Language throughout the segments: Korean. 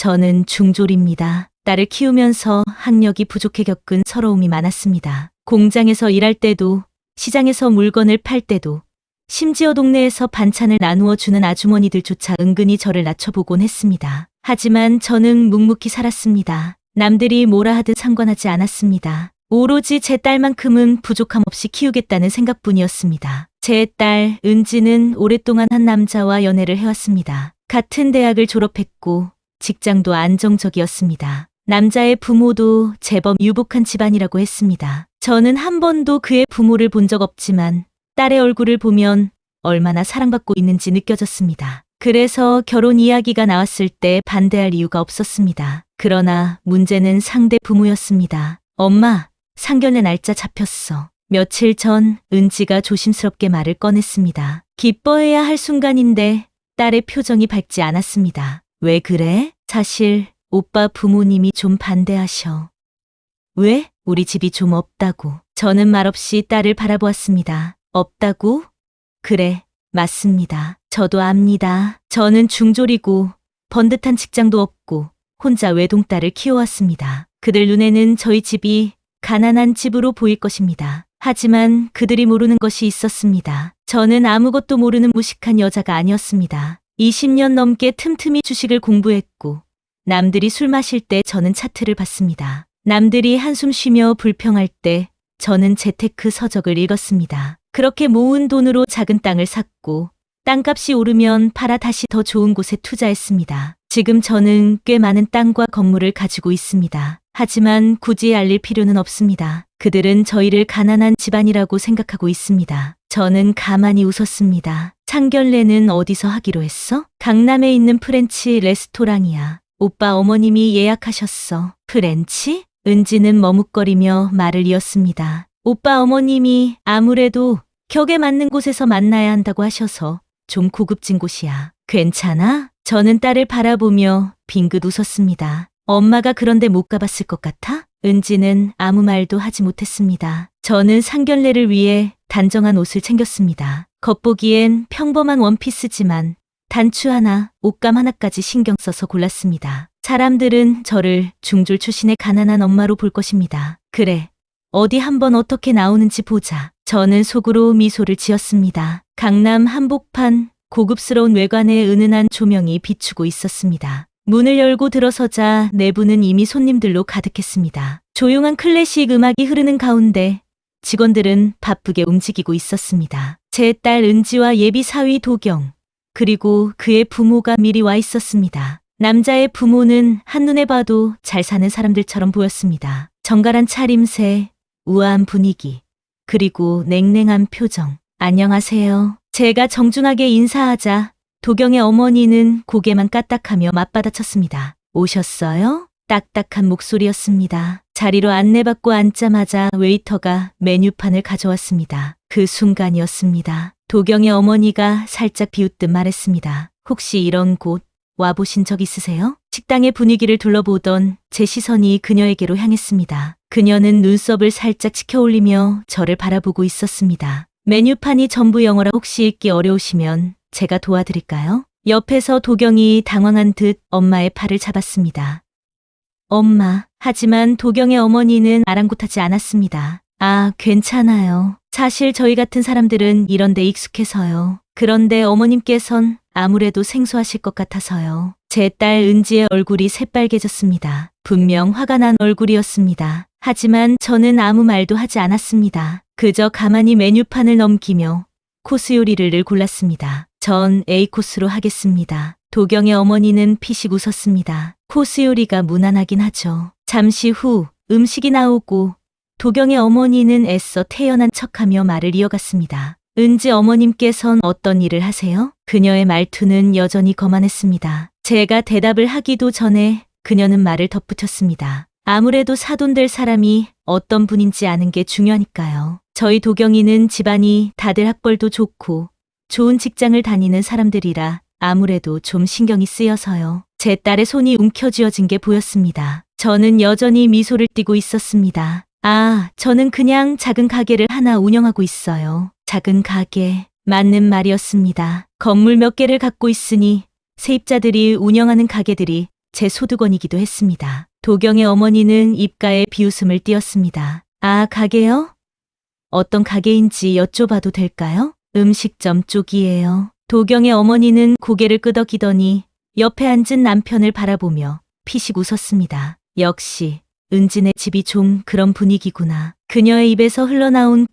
저는 중졸입니다. 딸을 키우면서 학력이 부족해 겪은 서러움이 많았습니다. 공장에서 일할 때도, 시장에서 물건을 팔 때도, 심지어 동네에서 반찬을 나누어 주는 아주머니들조차 은근히 저를 낮춰보곤 했습니다. 하지만 저는 묵묵히 살았습니다. 남들이 뭐라 하든 상관하지 않았습니다. 오로지 제 딸만큼은 부족함 없이 키우겠다는 생각뿐이었습니다. 제 딸 은지는 오랫동안 한 남자와 연애를 해왔습니다. 같은 대학을 졸업했고 직장도 안정적이었습니다. 남자의 부모도 제법 유복한 집안이라고 했습니다. 저는 한 번도 그의 부모를 본 적 없지만 딸의 얼굴을 보면 얼마나 사랑받고 있는지 느껴졌습니다. 그래서 결혼 이야기가 나왔을 때 반대할 이유가 없었습니다. 그러나 문제는 상대 부모였습니다. 엄마, 상견례 날짜 잡혔어. 며칠 전 은지가 조심스럽게 말을 꺼냈습니다. 기뻐해야 할 순간인데 딸의 표정이 밝지 않았습니다. 왜 그래? 사실 오빠 부모님이 좀 반대하셔. 왜? 우리 집이 좀 없다고. 저는 말없이 딸을 바라보았습니다. 없다고? 그래, 맞습니다. 저도 압니다. 저는 중졸이고 번듯한 직장도 없고 혼자 외동딸을 키워왔습니다. 그들 눈에는 저희 집이 가난한 집으로 보일 것입니다. 하지만 그들이 모르는 것이 있었습니다. 저는 아무것도 모르는 무식한 여자가 아니었습니다. 20년 넘게 틈틈이 주식을 공부했고 남들이 술 마실 때 저는 차트를 봤습니다. 남들이 한숨 쉬며 불평할 때 저는 재테크 서적을 읽었습니다. 그렇게 모은 돈으로 작은 땅을 샀고 땅값이 오르면 팔아 다시 더 좋은 곳에 투자했습니다. 지금 저는 꽤 많은 땅과 건물을 가지고 있습니다. 하지만 굳이 알릴 필요는 없습니다. 그들은 저희를 가난한 집안이라고 생각하고 있습니다. 저는 가만히 웃었습니다. 상견례는 어디서 하기로 했어? 강남에 있는 프렌치 레스토랑이야. 오빠 어머님이 예약하셨어. 프렌치? 은지는 머뭇거리며 말을 이었습니다. 오빠 어머님이 아무래도 격에 맞는 곳에서 만나야 한다고 하셔서 좀 고급진 곳이야. 괜찮아? 저는 딸을 바라보며 빙긋 웃었습니다. 엄마가 그런데 못 가봤을 것 같아? 은지는 아무 말도 하지 못했습니다. 저는 상견례를 위해 단정한 옷을 챙겼습니다. 겉보기엔 평범한 원피스지만 단추 하나, 옷감 하나까지 신경 써서 골랐습니다. 사람들은 저를 중졸 출신의 가난한 엄마로 볼 것입니다. 그래, 어디 한번 어떻게 나오는지 보자. 저는 속으로 미소를 지었습니다. 강남 한복판 고급스러운 외관에 은은한 조명이 비추고 있었습니다. 문을 열고 들어서자 내부는 이미 손님들로 가득했습니다. 조용한 클래식 음악이 흐르는 가운데 직원들은 바쁘게 움직이고 있었습니다. 제 딸 은지와 예비 사위 도경, 그리고 그의 부모가 미리 와 있었습니다. 남자의 부모는 한눈에 봐도 잘 사는 사람들처럼 보였습니다. 정갈한 차림새, 우아한 분위기, 그리고 냉랭한 표정. 안녕하세요. 제가 정중하게 인사하자 도경의 어머니는 고개만 까딱하며 맞받아쳤습니다. 오셨어요? 딱딱한 목소리였습니다. 자리로 안내받고 앉자마자 웨이터가 메뉴판을 가져왔습니다. 그 순간이었습니다. 도경의 어머니가 살짝 비웃듯 말했습니다. 혹시 이런 곳 와보신 적 있으세요? 식당의 분위기를 둘러보던 제 시선이 그녀에게로 향했습니다. 그녀는 눈썹을 살짝 치켜올리며 저를 바라보고 있었습니다. 메뉴판이 전부 영어라 혹시 읽기 어려우시면 제가 도와드릴까요? 옆에서 도경이 당황한 듯 엄마의 팔을 잡았습니다. 엄마, 하지만 도경의 어머니는 아랑곳하지 않았습니다. 아, 괜찮아요. 사실 저희 같은 사람들은 이런 데 익숙해서요. 그런데 어머님께선 아무래도 생소하실 것 같아서요. 제 딸 은지의 얼굴이 새빨개졌습니다. 분명 화가 난 얼굴이었습니다. 하지만 저는 아무 말도 하지 않았습니다. 그저 가만히 메뉴판을 넘기며 코스 요리를 늘 골랐습니다. 전 A코스로 하겠습니다. 도경의 어머니는 피식 웃었습니다. 코스 요리가 무난하긴 하죠. 잠시 후 음식이 나오고 도경의 어머니는 애써 태연한 척하며 말을 이어갔습니다. 은지 어머님께선 어떤 일을 하세요? 그녀의 말투는 여전히 거만했습니다. 제가 대답을 하기도 전에 그녀는 말을 덧붙였습니다. 아무래도 사돈될 사람이 어떤 분인지 아는 게 중요하니까요. 저희 도경이는 집안이 다들 학벌도 좋고 좋은 직장을 다니는 사람들이라 아무래도 좀 신경이 쓰여서요. 제 딸의 손이 움켜쥐어진 게 보였습니다. 저는 여전히 미소를 띠고 있었습니다. 아, 저는 그냥 작은 가게를 하나 운영하고 있어요. 작은 가게, 맞는 말이었습니다. 건물 몇 개를 갖고 있으니 세입자들이 운영하는 가게들이 제 소득원이기도 했습니다. 도경의 어머니는 입가에 비웃음을 띄었습니다. 아, 가게요? 어떤 가게인지 여쭤봐도 될까요? 음식점 쪽이에요. 도경의 어머니는 고개를 끄덕이더니 옆에 앉은 남편을 바라보며 피식 웃었습니다. 역시 은진의 집이 좀 그런 분위기구나. 그녀의 입에서 흘러나온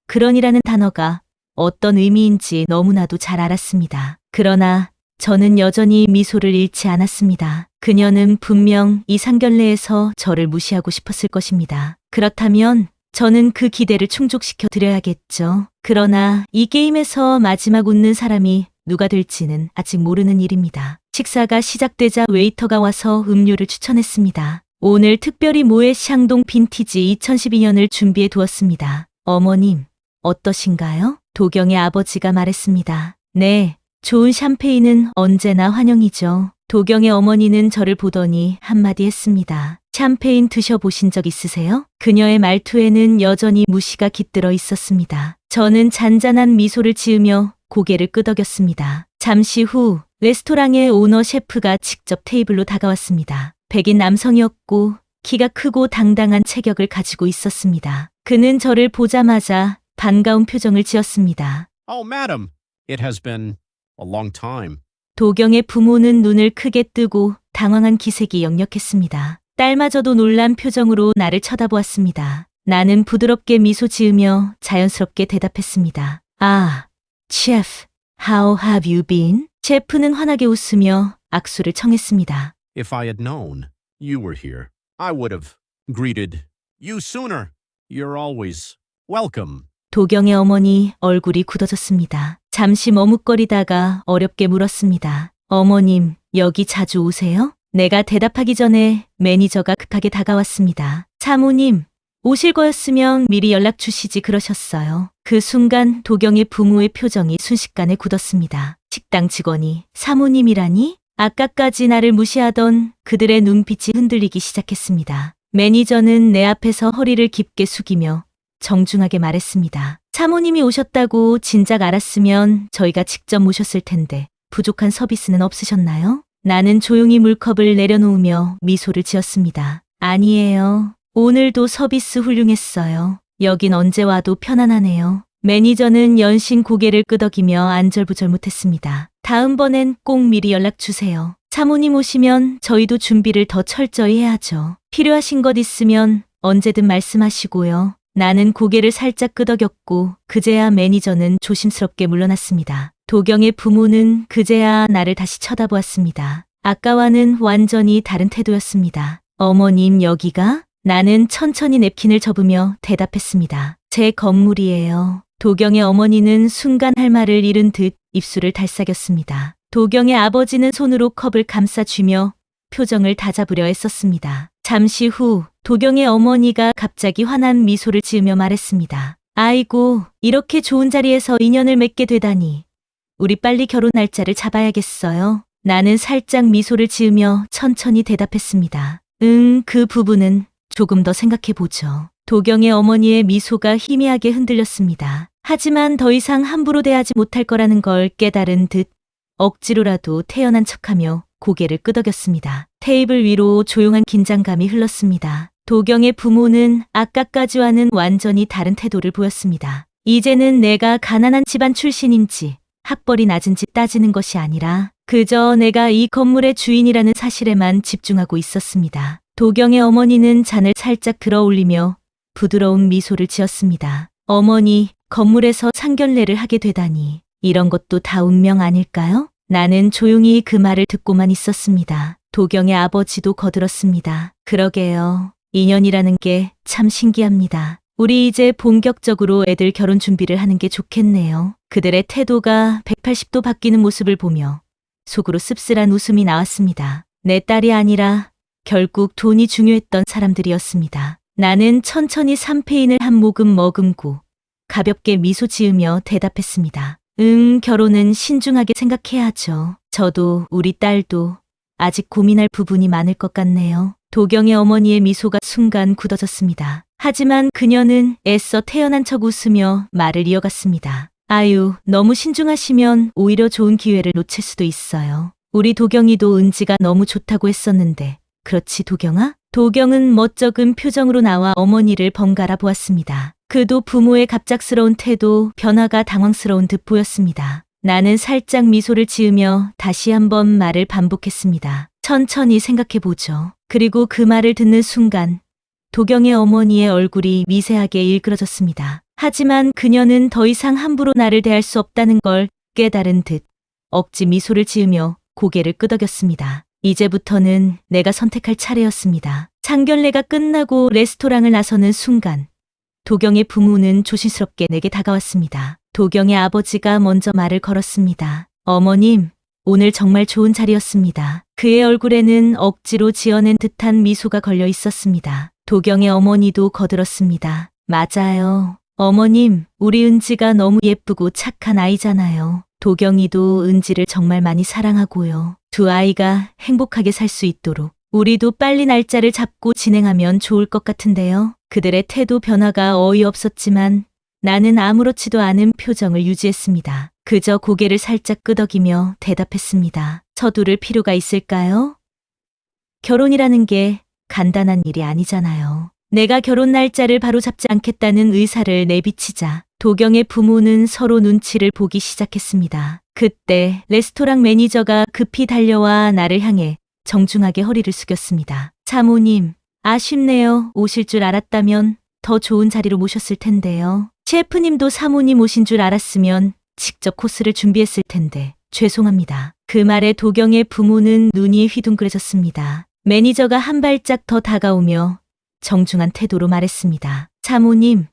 그런이라는 단어가 어떤 의미인지 너무나도 잘 알았습니다. 그러나 저는 여전히 미소를 잃지 않았습니다. 그녀는 분명 이 상견례에서 저를 무시하고 싶었을 것입니다. 그렇다면 저는 그 기대를 충족시켜 드려야겠죠. 그러나 이 게임에서 마지막 웃는 사람이 누가 될지는 아직 모르는 일입니다. 식사가 시작되자 웨이터가 와서 음료를 추천했습니다. 오늘 특별히 모에 샹동 빈티지 2012년을 준비해 두었습니다. 어머님, 어떠신가요? 도경의 아버지가 말했습니다. 네, 좋은 샴페인은 언제나 환영이죠. 도경의 어머니는 저를 보더니 한마디 했습니다. 샴페인 드셔보신 적 있으세요? 그녀의 말투에는 여전히 무시가 깃들어 있었습니다. 저는 잔잔한 미소를 지으며 고개를 끄덕였습니다. 잠시 후 레스토랑의 오너 셰프가 직접 테이블로 다가왔습니다. 백인 남성이었고 키가 크고 당당한 체격을 가지고 있었습니다. 그는 저를 보자마자 반가운 표정을 지었습니다. Oh, madam, it has been a long time. 도경의 부모는 눈을 크게 뜨고 당황한 기색이 역력했습니다. 딸마저도 놀란 표정으로 나를 쳐다보았습니다. 나는 부드럽게 미소 지으며 자연스럽게 대답했습니다. 아, 셰프, how have you been? 셰프는 환하게 웃으며 악수를 청했습니다. If I had known you were here, I would have greeted you sooner. You're always welcome. 도경의 어머니 얼굴이 굳어졌습니다. 잠시 머뭇거리다가 어렵게 물었습니다. 어머님, 여기 자주 오세요? 내가 대답하기 전에 매니저가 급하게 다가왔습니다. 사모님, 오실 거였으면 미리 연락 주시지 그러셨어요. 그 순간 도경의 부모의 표정이 순식간에 굳었습니다. 식당 직원이 사모님이라니? 아까까지 나를 무시하던 그들의 눈빛이 흔들리기 시작했습니다. 매니저는 내 앞에서 허리를 깊게 숙이며 정중하게 말했습니다. 사모님이 오셨다고 진작 알았으면 저희가 직접 모셨을 텐데 부족한 서비스는 없으셨나요? 나는 조용히 물컵을 내려놓으며 미소를 지었습니다. 아니에요. 오늘도 서비스 훌륭했어요. 여긴 언제 와도 편안하네요. 매니저는 연신 고개를 끄덕이며 안절부절 못했습니다. 다음번엔 꼭 미리 연락 주세요. 사모님 오시면 저희도 준비를 더 철저히 해야죠. 필요하신 것 있으면 언제든 말씀하시고요. 나는 고개를 살짝 끄덕였고 그제야 매니저는 조심스럽게 물러났습니다. 도경의 부모는 그제야 나를 다시 쳐다보았습니다. 아까와는 완전히 다른 태도였습니다. 어머님 여기가? 나는 천천히 냅킨을 접으며 대답했습니다. 제 건물이에요. 도경의 어머니는 순간 할 말을 잃은 듯 입술을 달싹였습니다. 도경의 아버지는 손으로 컵을 감싸쥐며 표정을 다잡으려 애썼습니다. 잠시 후 도경의 어머니가 갑자기 환한 미소를 지으며 말했습니다. 아이고, 이렇게 좋은 자리에서 인연을 맺게 되다니. 우리 빨리 결혼 날짜를 잡아야겠어요. 나는 살짝 미소를 지으며 천천히 대답했습니다. 그 부분은 조금 더 생각해보죠. 도경의 어머니의 미소가 희미하게 흔들렸습니다. 하지만 더 이상 함부로 대하지 못할 거라는 걸 깨달은 듯 억지로라도 태연한 척하며 고개를 끄덕였습니다. 테이블 위로 조용한 긴장감이 흘렀습니다. 도경의 부모는 아까까지와는 완전히 다른 태도를 보였습니다. 이제는 내가 가난한 집안 출신인지 학벌이 낮은지 따지는 것이 아니라 그저 내가 이 건물의 주인이라는 사실에만 집중하고 있었습니다. 도경의 어머니는 잔을 살짝 들어 올리며 부드러운 미소를 지었습니다. 어머니, 건물에서 상견례를 하게 되다니 이런 것도 다 운명 아닐까요? 나는 조용히 그 말을 듣고만 있었습니다. 도경의 아버지도 거들었습니다. 그러게요. 인연이라는 게 참 신기합니다. 우리 이제 본격적으로 애들 결혼 준비를 하는 게 좋겠네요. 그들의 태도가 180도 바뀌는 모습을 보며 속으로 씁쓸한 웃음이 나왔습니다. 내 딸이 아니라 결국 돈이 중요했던 사람들이었습니다. 나는 천천히 샴페인을 한 모금 머금고 가볍게 미소 지으며 대답했습니다. 결혼은 신중하게 생각해야죠. 저도 우리 딸도 아직 고민할 부분이 많을 것 같네요. 도경의 어머니의 미소가 순간 굳어졌습니다. 하지만 그녀는 애써 태연한 척 웃으며 말을 이어갔습니다. 아유, 너무 신중하시면 오히려 좋은 기회를 놓칠 수도 있어요. 우리 도경이도 은지가 너무 좋다고 했었는데, 그렇지 도경아? 도경은 멋쩍은 표정으로 나와 어머니를 번갈아 보았습니다. 그도 부모의 갑작스러운 태도, 변화가 당황스러운 듯 보였습니다. 나는 살짝 미소를 지으며 다시 한번 말을 반복했습니다. 천천히 생각해보죠. 그리고 그 말을 듣는 순간 도경의 어머니의 얼굴이 미세하게 일그러졌습니다. 하지만 그녀는 더 이상 함부로 나를 대할 수 없다는 걸 깨달은 듯 억지 미소를 지으며 고개를 끄덕였습니다. 이제부터는 내가 선택할 차례였습니다. 상견례가 끝나고 레스토랑을 나서는 순간 도경의 부모는 조심스럽게 내게 다가왔습니다. 도경의 아버지가 먼저 말을 걸었습니다. 어머님, 오늘 정말 좋은 자리였습니다. 그의 얼굴에는 억지로 지어낸 듯한 미소가 걸려 있었습니다. 도경의 어머니도 거들었습니다. 맞아요. 어머님, 우리 은지가 너무 예쁘고 착한 아이잖아요. 도경이도 은지를 정말 많이 사랑하고요. 두 아이가 행복하게 살 수 있도록 우리도 빨리 날짜를 잡고 진행하면 좋을 것 같은데요. 그들의 태도 변화가 어이없었지만 나는 아무렇지도 않은 표정을 유지했습니다. 그저 고개를 살짝 끄덕이며 대답했습니다. 서두를 필요가 있을까요? 결혼이라는 게 간단한 일이 아니잖아요. 내가 결혼 날짜를 바로 잡지 않겠다는 의사를 내비치자 도경의 부모는 서로 눈치를 보기 시작했습니다. 그때 레스토랑 매니저가 급히 달려와 나를 향해 정중하게 허리를 숙였습니다. 사모님, 아쉽네요. 오실 줄 알았다면 더 좋은 자리로 모셨을 텐데요. 셰프님도 사모님 오신 줄 알았으면 직접 코스를 준비했을 텐데 죄송합니다. 그 말에 도경의 부모는 눈이 휘둥그레졌습니다. 매니저가 한 발짝 더 다가오며 정중한 태도로 말했습니다. 사모님,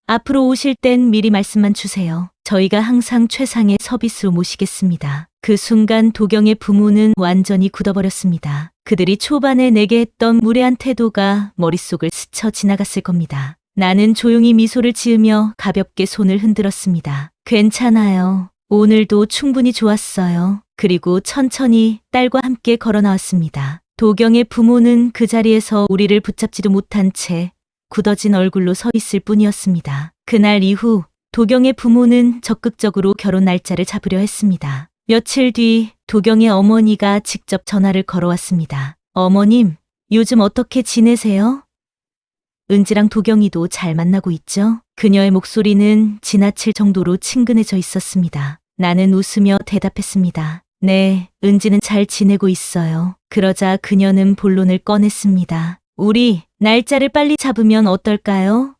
앞으로 오실 땐 미리 말씀만 주세요. 저희가 항상 최상의 서비스로 모시겠습니다. 그 순간 도경의 부모는 완전히 굳어버렸습니다. 그들이 초반에 내게 했던 무례한 태도가 머릿속을 스쳐 지나갔을 겁니다. 나는 조용히 미소를 지으며 가볍게 손을 흔들었습니다. 괜찮아요. 오늘도 충분히 좋았어요. 그리고 천천히 딸과 함께 걸어 나왔습니다. 도경의 부모는 그 자리에서 우리를 붙잡지도 못한 채 굳어진 얼굴로 서 있을 뿐이었습니다. 그날 이후 도경의 부모는 적극적으로 결혼 날짜를 잡으려 했습니다. 며칠 뒤 도경의 어머니가 직접 전화를 걸어왔습니다. 어머님, 요즘 어떻게 지내세요? 은지랑 도경이도 잘 만나고 있죠? 그녀의 목소리는 지나칠 정도로 친근해져 있었습니다. 나는 웃으며 대답했습니다. 네, 은지는 잘 지내고 있어요. 그러자 그녀는 본론을 꺼냈습니다. 우리 날짜를 빨리 잡으면 어떨까요?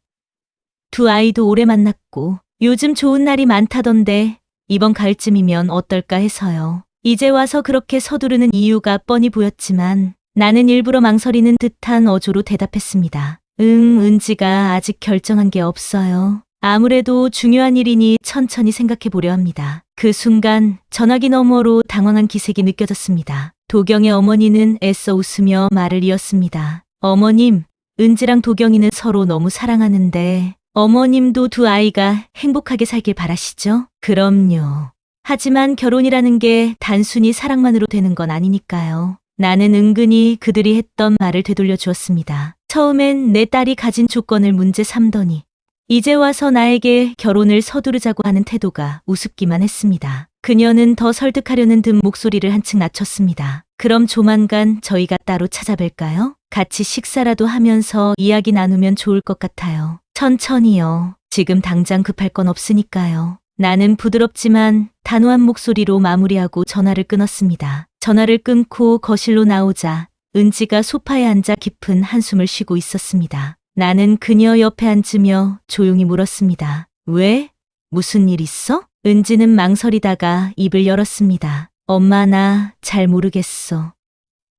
두 아이도 오래 만났고 요즘 좋은 날이 많다던데 이번 가을쯤이면 어떨까 해서요. 이제 와서 그렇게 서두르는 이유가 뻔히 보였지만 나는 일부러 망설이는 듯한 어조로 대답했습니다. 은지가 아직 결정한 게 없어요. 아무래도 중요한 일이니 천천히 생각해 보려 합니다. 그 순간 전화기 너머로 당황한 기색이 느껴졌습니다. 도경의 어머니는 애써 웃으며 말을 이었습니다. 어머님, 은지랑 도경이는 서로 너무 사랑하는데 어머님도 두 아이가 행복하게 살길 바라시죠? 그럼요. 하지만 결혼이라는 게 단순히 사랑만으로 되는 건 아니니까요. 나는 은근히 그들이 했던 말을 되돌려 주었습니다. 처음엔 내 딸이 가진 조건을 문제 삼더니 이제 와서 나에게 결혼을 서두르자고 하는 태도가 우습기만 했습니다. 그녀는 더 설득하려는 듯 목소리를 한층 낮췄습니다. 그럼 조만간 저희가 따로 찾아뵐까요? 같이 식사라도 하면서 이야기 나누면 좋을 것 같아요. 천천히요. 지금 당장 급할 건 없으니까요. 나는 부드럽지만 단호한 목소리로 마무리하고 전화를 끊었습니다. 전화를 끊고 거실로 나오자 은지가 소파에 앉아 깊은 한숨을 쉬고 있었습니다. 나는 그녀 옆에 앉으며 조용히 물었습니다. 왜? 무슨 일 있어? 은지는 망설이다가 입을 열었습니다. 엄마, 나 잘 모르겠어.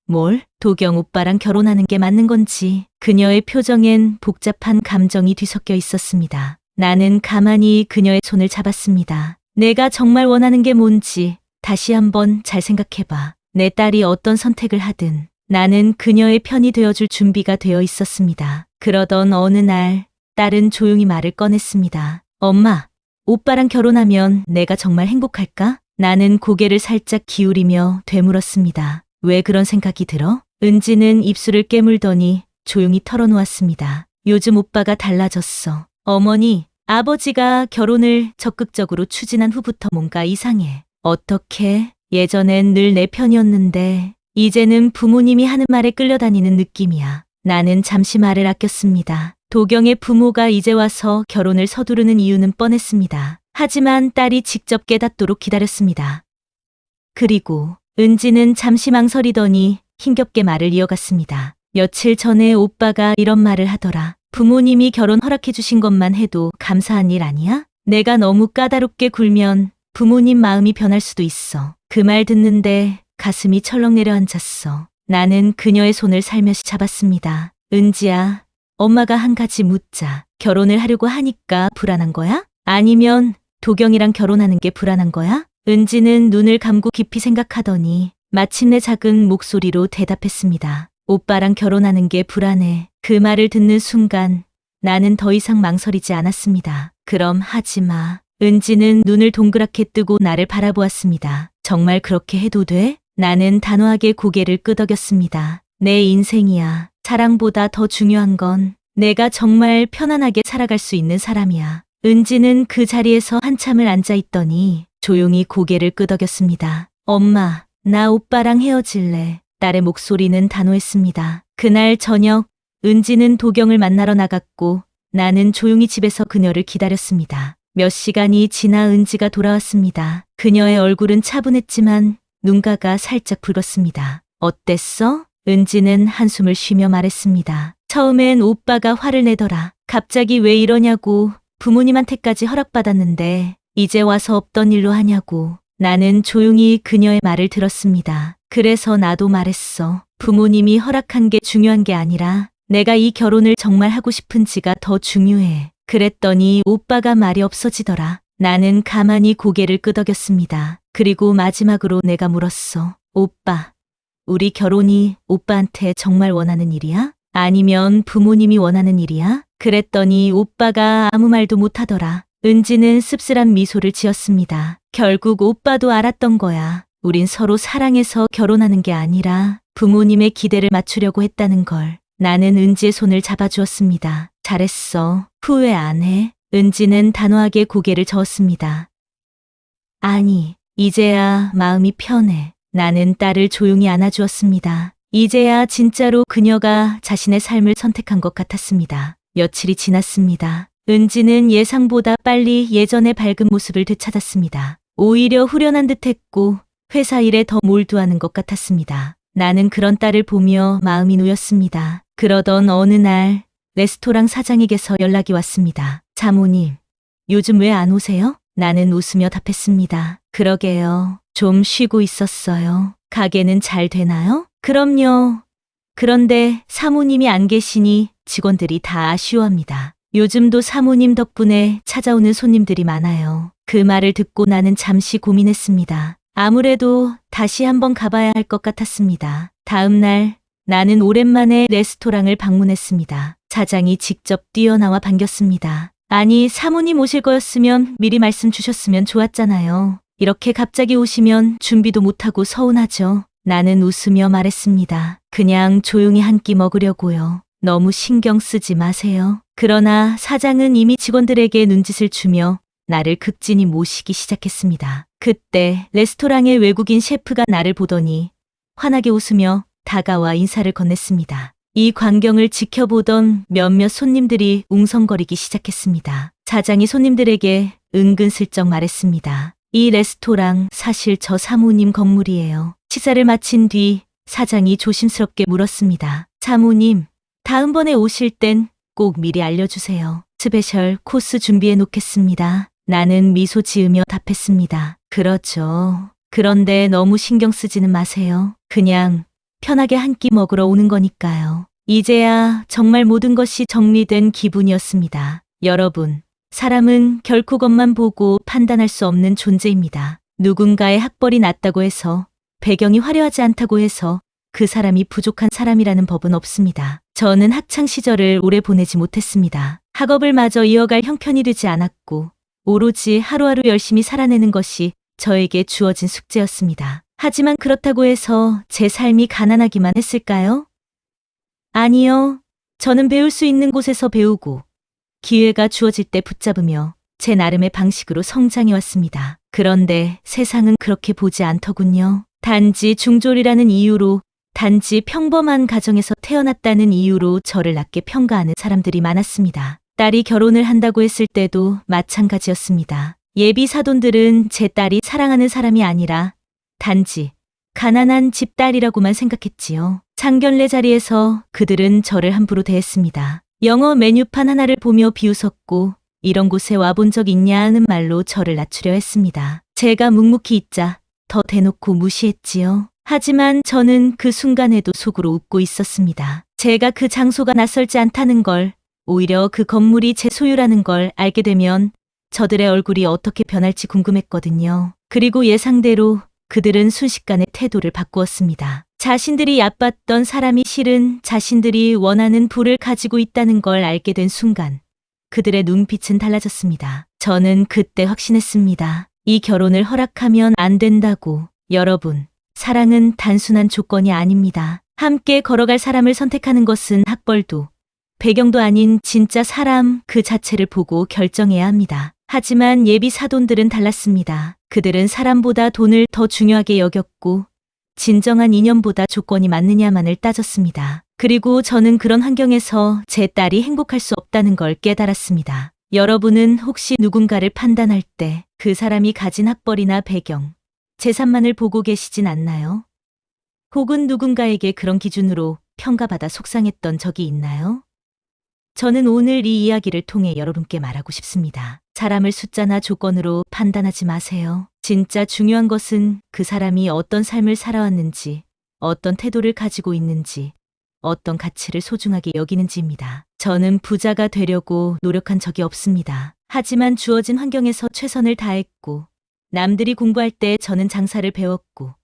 뭘? 도경 오빠랑 결혼하는 게 맞는 건지. 그녀의 표정엔 복잡한 감정이 뒤섞여 있었습니다. 나는 가만히 그녀의 손을 잡았습니다. 내가 정말 원하는 게 뭔지 다시 한번 잘 생각해봐. 내 딸이 어떤 선택을 하든 나는 그녀의 편이 되어줄 준비가 되어 있었습니다. 그러던 어느 날 딸은 조용히 말을 꺼냈습니다. 엄마, 오빠랑 결혼하면 내가 정말 행복할까? 나는 고개를 살짝 기울이며 되물었습니다. 왜 그런 생각이 들어? 은지는 입술을 깨물더니 조용히 털어놓았습니다. 요즘 오빠가 달라졌어. 어머니, 아버지가 결혼을 적극적으로 추진한 후부터 뭔가 이상해. 어떻게? 예전엔 늘 내 편이었는데 이제는 부모님이 하는 말에 끌려다니는 느낌이야. 나는 잠시 말을 아꼈습니다. 도경의 부모가 이제 와서 결혼을 서두르는 이유는 뻔했습니다. 하지만 딸이 직접 깨닫도록 기다렸습니다. 그리고 은지는 잠시 망설이더니 힘겹게 말을 이어갔습니다. 며칠 전에 오빠가 이런 말을 하더라. 부모님이 결혼 허락해 주신 것만 해도 감사한 일 아니야? 내가 너무 까다롭게 굴면 부모님 마음이 변할 수도 있어. 그 말 듣는데 가슴이 철렁 내려앉았어. 나는 그녀의 손을 살며시 잡았습니다. 은지야, 엄마가 한 가지 묻자. 결혼을 하려고 하니까 불안한 거야? 아니면 도경이랑 결혼하는 게 불안한 거야? 은지는 눈을 감고 깊이 생각하더니 마침내 작은 목소리로 대답했습니다. 오빠랑 결혼하는 게 불안해. 그 말을 듣는 순간 나는 더 이상 망설이지 않았습니다. 그럼 하지 마. 은지는 눈을 동그랗게 뜨고 나를 바라보았습니다. 정말 그렇게 해도 돼? 나는 단호하게 고개를 끄덕였습니다. 내 인생이야. 사랑보다 더 중요한 건 내가 정말 편안하게 살아갈 수 있는 사람이야. 은지는 그 자리에서 한참을 앉아 있더니 조용히 고개를 끄덕였습니다. 엄마, 나 오빠랑 헤어질래. 딸의 목소리는 단호했습니다. 그날 저녁, 은지는 도경을 만나러 나갔고 나는 조용히 집에서 그녀를 기다렸습니다. 몇 시간이 지나 은지가 돌아왔습니다. 그녀의 얼굴은 차분했지만 눈가가 살짝 붉었습니다. 어땠어? 은지는 한숨을 쉬며 말했습니다. 처음엔 오빠가 화를 내더라. 갑자기 왜 이러냐고 부모님한테까지 허락받았는데 이제 와서 없던 일로 하냐고. 나는 조용히 그녀의 말을 들었습니다. 그래서 나도 말했어. 부모님이 허락한 게 중요한 게 아니라 내가 이 결혼을 정말 하고 싶은지가 더 중요해. 그랬더니 오빠가 말이 없어지더라. 나는 가만히 고개를 끄덕였습니다. 그리고 마지막으로 내가 물었어. 오빠, 우리 결혼이 오빠한테 정말 원하는 일이야? 아니면 부모님이 원하는 일이야? 그랬더니 오빠가 아무 말도 못하더라. 은지는 씁쓸한 미소를 지었습니다. 결국 오빠도 알았던 거야. 우린 서로 사랑해서 결혼하는 게 아니라 부모님의 기대를 맞추려고 했다는 걸. 나는 은지의 손을 잡아주었습니다. 잘했어. 후회 안 해. 은지는 단호하게 고개를 저었습니다. 아니, 이제야 마음이 편해. 나는 딸을 조용히 안아주었습니다. 이제야 진짜로 그녀가 자신의 삶을 선택한 것 같았습니다. 며칠이 지났습니다. 은지는 예상보다 빨리 예전의 밝은 모습을 되찾았습니다. 오히려 후련한 듯했고 회사 일에 더 몰두하는 것 같았습니다. 나는 그런 딸을 보며 마음이 놓였습니다. 그러던 어느 날 레스토랑 사장에게서 연락이 왔습니다. 사모님, 요즘 왜 안 오세요? 나는 웃으며 답했습니다. 그러게요. 좀 쉬고 있었어요. 가게는 잘 되나요? 그럼요. 그런데 사모님이 안 계시니 직원들이 다 아쉬워합니다. 요즘도 사모님 덕분에 찾아오는 손님들이 많아요. 그 말을 듣고 나는 잠시 고민했습니다. 아무래도 다시 한번 가봐야 할 것 같았습니다. 다음 날 나는 오랜만에 레스토랑을 방문했습니다. 사장이 직접 뛰어나와 반겼습니다. 아니, 사모님 오실 거였으면 미리 말씀 주셨으면 좋았잖아요. 이렇게 갑자기 오시면 준비도 못하고 서운하죠. 나는 웃으며 말했습니다. 그냥 조용히 한 끼 먹으려고요. 너무 신경 쓰지 마세요. 그러나 사장은 이미 직원들에게 눈짓을 주며 나를 극진히 모시기 시작했습니다. 그때 레스토랑의 외국인 셰프가 나를 보더니 환하게 웃으며 다가와 인사를 건넸습니다. 이 광경을 지켜보던 몇몇 손님들이 웅성거리기 시작했습니다. 사장이 손님들에게 은근슬쩍 말했습니다. 이 레스토랑 사실 저 사모님 건물이에요. 식사를 마친 뒤 사장이 조심스럽게 물었습니다. 사모님, 다음번에 오실 땐 꼭 미리 알려주세요. 스페셜 코스 준비해 놓겠습니다. 나는 미소 지으며 답했습니다. 그렇죠. 그런데 너무 신경 쓰지는 마세요. 그냥 편하게 한 끼 먹으러 오는 거니까요. 이제야 정말 모든 것이 정리된 기분이었습니다. 여러분, 사람은 결코 겉만 보고 판단할 수 없는 존재입니다. 누군가의 학벌이 낮다고 해서, 배경이 화려하지 않다고 해서 그 사람이 부족한 사람이라는 법은 없습니다. 저는 학창 시절을 오래 보내지 못했습니다. 학업을 마저 이어갈 형편이 되지 않았고 오로지 하루하루 열심히 살아내는 것이 저에게 주어진 숙제였습니다. 하지만 그렇다고 해서 제 삶이 가난하기만 했을까요? 아니요. 저는 배울 수 있는 곳에서 배우고 기회가 주어질 때 붙잡으며 제 나름의 방식으로 성장해 왔습니다. 그런데 세상은 그렇게 보지 않더군요. 단지 중졸이라는 이유로, 단지 평범한 가정에서 태어났다는 이유로 저를 낮게 평가하는 사람들이 많았습니다. 딸이 결혼을 한다고 했을 때도 마찬가지였습니다. 예비 사돈들은 제 딸이 사랑하는 사람이 아니라 단지 가난한 집 딸이라고만 생각했지요. 상견례 자리에서 그들은 저를 함부로 대했습니다. 영어 메뉴판 하나를 보며 비웃었고 이런 곳에 와본 적 있냐는 말로 저를 낮추려 했습니다. 제가 묵묵히 있자 더 대놓고 무시했지요. 하지만 저는 그 순간에도 속으로 웃고 있었습니다. 제가 그 장소가 낯설지 않다는 걸, 오히려 그 건물이 제 소유라는 걸 알게 되면 저들의 얼굴이 어떻게 변할지 궁금했거든요. 그리고 예상대로 그들은 순식간에 태도를 바꾸었습니다. 자신들이 얕봤던 사람이 실은 자신들이 원하는 부를 가지고 있다는 걸 알게 된 순간 그들의 눈빛은 달라졌습니다. 저는 그때 확신했습니다. 이 결혼을 허락하면 안 된다고. 여러분, 사랑은 단순한 조건이 아닙니다. 함께 걸어갈 사람을 선택하는 것은 학벌도, 배경도 아닌 진짜 사람 그 자체를 보고 결정해야 합니다. 하지만 예비 사돈들은 달랐습니다. 그들은 사람보다 돈을 더 중요하게 여겼고 진정한 인연보다 조건이 맞느냐만을 따졌습니다. 그리고 저는 그런 환경에서 제 딸이 행복할 수 없다는 걸 깨달았습니다. 여러분은 혹시 누군가를 판단할 때 그 사람이 가진 학벌이나 배경, 재산만을 보고 계시진 않나요? 혹은 누군가에게 그런 기준으로 평가받아 속상했던 적이 있나요? 저는 오늘 이 이야기를 통해 여러분께 말하고 싶습니다. 사람을 숫자나 조건으로 판단하지 마세요. 진짜 중요한 것은 그 사람이 어떤 삶을 살아왔는지, 어떤 태도를 가지고 있는지, 어떤 가치를 소중하게 여기는지입니다. 저는 부자가 되려고 노력한 적이 없습니다. 하지만 주어진 환경에서 최선을 다했고, 남들이 공부할 때 저는 장사를 배웠고,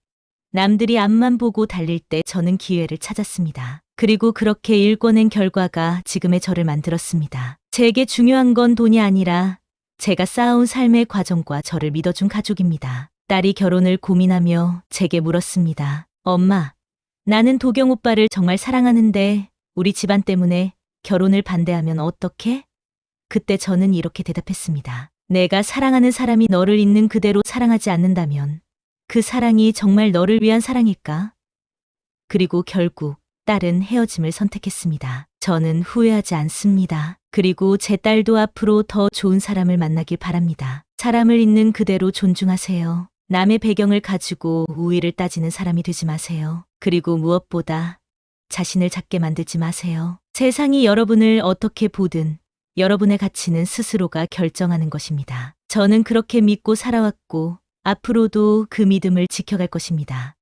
남들이 앞만 보고 달릴 때 저는 기회를 찾았습니다. 그리고 그렇게 일궈낸 결과가 지금의 저를 만들었습니다. 제게 중요한 건 돈이 아니라 제가 쌓아온 삶의 과정과 저를 믿어준 가족입니다. 딸이 결혼을 고민하며 제게 물었습니다. 엄마, 나는 도경 오빠를 정말 사랑하는데 우리 집안 때문에 결혼을 반대하면 어떡해? 그때 저는 이렇게 대답했습니다. 내가 사랑하는 사람이 너를 있는 그대로 사랑하지 않는다면 그 사랑이 정말 너를 위한 사랑일까? 그리고 결국 딸은 헤어짐을 선택했습니다. 저는 후회하지 않습니다. 그리고 제 딸도 앞으로 더 좋은 사람을 만나길 바랍니다. 사람을 있는 그대로 존중하세요. 남의 배경을 가지고 우위를 따지는 사람이 되지 마세요. 그리고 무엇보다 자신을 작게 만들지 마세요. 세상이 여러분을 어떻게 보든 여러분의 가치는 스스로가 결정하는 것입니다. 저는 그렇게 믿고 살아왔고 앞으로도 그 믿음을 지켜갈 것입니다.